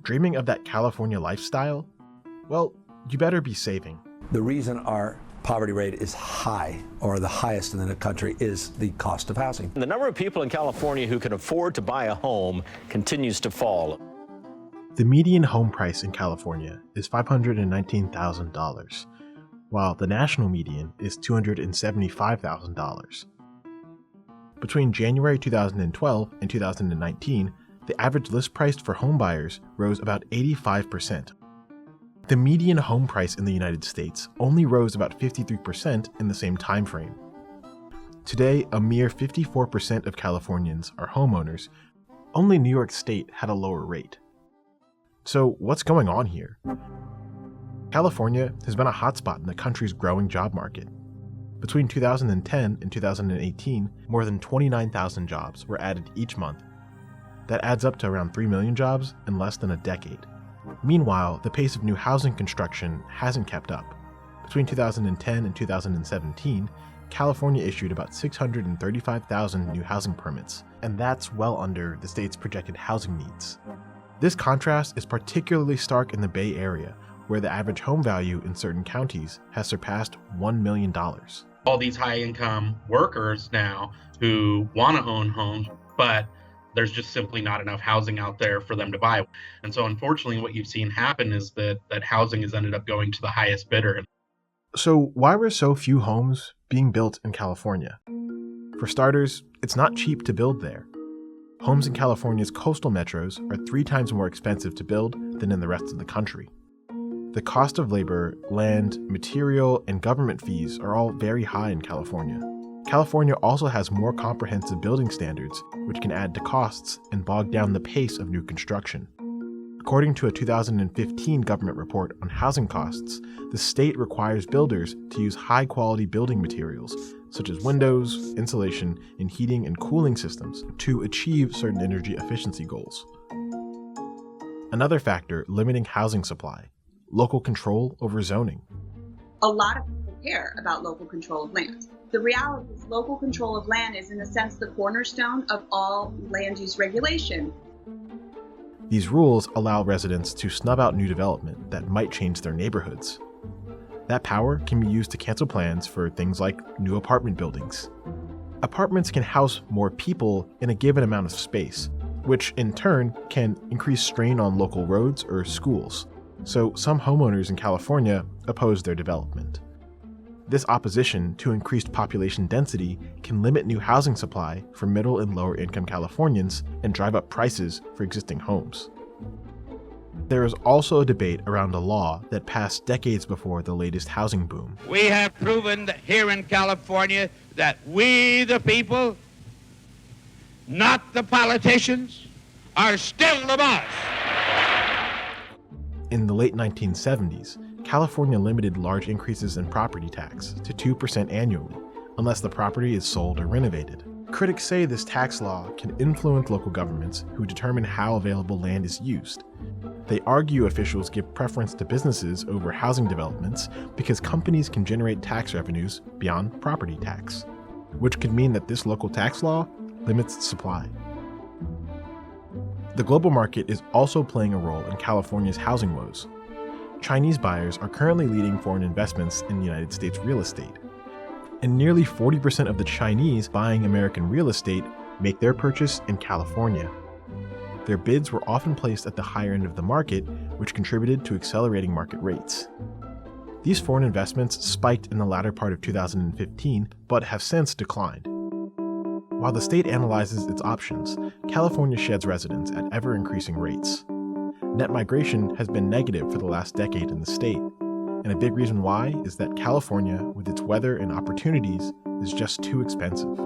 Dreaming of that California lifestyle? Well, you better be saving. The reason our poverty rate is high, or the highest in the country, is the cost of housing. The number of people in California who can afford to buy a home continues to fall. The median home price in California is $519,000, while the national median is $275,000. Between January 2012 and 2019, the average list price for home buyers rose about 85%. The median home price in the United States only rose about 53% in the same time frame. Today, a mere 54% of Californians are homeowners. Only New York State had a lower rate. So what's going on here? California has been a hotspot in the country's growing job market. Between 2010 and 2018, more than 29,000 jobs were added each month. That adds up to around 3 million jobs in less than a decade. Meanwhile, the pace of new housing construction hasn't kept up. Between 2010 and 2017, California issued about 635,000 new housing permits, and that's well under the state's projected housing needs. This contrast is particularly stark in the Bay Area, where the average home value in certain counties has surpassed $1 million. All these high-income workers now who want to own homes, but there's just simply not enough housing out there for them to buy. And so unfortunately, what you've seen happen is that housing has ended up going to the highest bidder. So why were so few homes being built in California? For starters, it's not cheap to build there. Homes in California's coastal metros are 3 times more expensive to build than in the rest of the country. The cost of labor, land, material, and government fees are all very high in California. California also has more comprehensive building standards, which can add to costs and bog down the pace of new construction. According to a 2015 government report on housing costs, the state requires builders to use high-quality building materials, such as windows, insulation, and heating and cooling systems to achieve certain energy efficiency goals. Another factor limiting housing supply: local control over zoning. A lot of people care about local control of land. The reality is local control of land is, in a sense, the cornerstone of all land use regulation. These rules allow residents to snub out new development that might change their neighborhoods. That power can be used to cancel plans for things like new apartment buildings. Apartments can house more people in a given amount of space, which in turn can increase strain on local roads or schools. So some homeowners in California oppose their development. This opposition to increased population density can limit new housing supply for middle and lower income Californians and drive up prices for existing homes. There is also a debate around a law that passed decades before the latest housing boom. We have proven that here in California that we, the people, not the politicians, are still the boss. In the late 1970s, California limited large increases in property tax to 2% annually, unless the property is sold or renovated. Critics say this tax law can influence local governments who determine how available land is used. They argue officials give preference to businesses over housing developments because companies can generate tax revenues beyond property tax, which could mean that this local tax law limits supply. The global market is also playing a role in California's housing woes. Chinese buyers are currently leading foreign investments in the United States real estate. And nearly 40% of the Chinese buying American real estate make their purchase in California. Their bids were often placed at the higher end of the market, which contributed to accelerating market rates. These foreign investments spiked in the latter part of 2015, but have since declined. While the state analyzes its options, California sheds residents at ever-increasing rates. Net migration has been negative for the last decade in the state, and a big reason why is that California, with its weather and opportunities, is just too expensive.